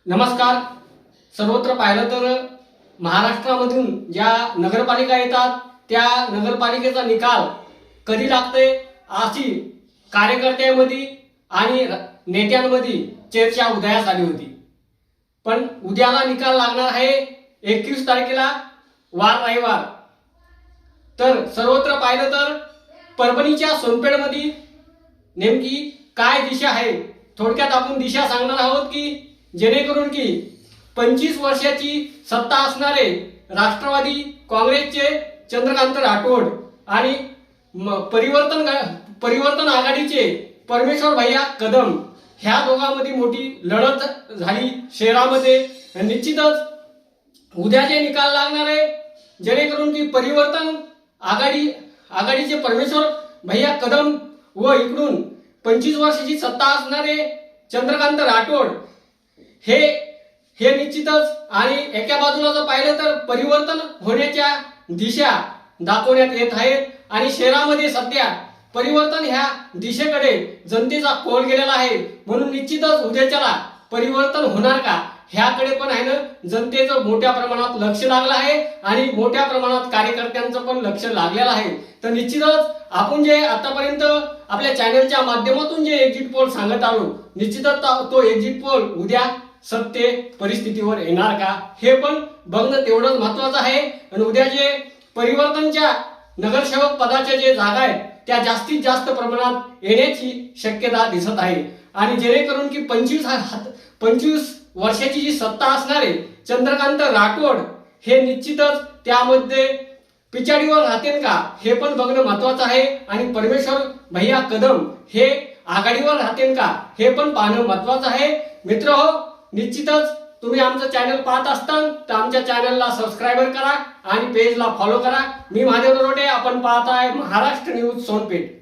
नमस्कार. सर्वत्र पाहिलं तर महाराष्ट्रामधून ज्या नगरपालिका येतात त्या नगरपालिकेचा निकाल कधी लागते अशी कार्यकर्त्यांमध्ये आणि नेत्यांमध्ये चर्चा उदयास आली होती. पण उद्याला निकाल लागणार आहे 21 तारखेला वार रविवार. तर सर्वत्र पाहिलं तर परभणीच्या सोनपेठमध्ये नेमकी काय दिशा आहे, थोडक्यात आपण दिशा सांगणार आहोत की जेणेकरून की 25 वर्षाची सत्ता असणारे राष्ट्रवादी काँग्रेसचे चंद्रकांत राठोड आणि परिवर्तन आघाडीचे परमेश्वर भैया कदम ह्या दोघांमध्ये मोठी लढत झाली शहरामध्ये. निश्चितच उद्या जे निकाल लागणार आहे जेणेकरून की परिवर्तन आघाडीचे परमेश्वर भैया कदम व इकडून 25 वर्षाची सत्ता असणारे चंद्रकांत राठोड हे निश्चितच. आणि एका बाजूला जर पाहिलं तर परिवर्तन होण्याच्या दिशा दाखवण्यात येत आहेत आणि शहरामध्ये सध्या परिवर्तन ह्या दिशेकडे जनतेचा कौल गेलेला आहे. म्हणून निश्चितच उद्याच्याला परिवर्तन होणार का ह्याकडे पण आहे ना जनतेचं मोठ्या प्रमाणात लक्ष लागलं आहे आणि मोठ्या प्रमाणात कार्यकर्त्यांचं पण लक्ष लागलेलं आहे. तर निश्चितच आपण जे आतापर्यंत आपल्या चॅनलच्या माध्यमातून जे एक्झिट पोल सांगत आलो, निश्चितच तो एक्झिट पोल उद्या सत्य परिस्थितीवर येणार का हे पण बघणं तेवढंच महत्वाचं आहे. आणि उद्या जे परिवर्तनच्या नगरसेवक पदाच्या जे जागा आहेत त्या जास्तीत जास्त प्रमाणात येण्याची शक्यता दिसत आहे. आणि जेणेकरून की 25 वर्षाची जी सत्ता असणार आहे चंद्रकांत राठोड हे निश्चितच त्यामध्ये पिछाडीवर राहतील का हे पण बघणं महत्वाचं आहे. आणि परमेश्वर भैया कदम हे आघाडीवर राहतील का हे पण पाहणं महत्वाचं आहे. मित्र हो, निश्चितच तुम्ही आमचं चॅनल पाहत असताल तर आमच्या चॅनलला सबस्क्राईब करा आणि पेजला फॉलो करा. मी महादेव नरोटे, आपण पाहताय महाराष्ट्र न्यूज सोनपेठ.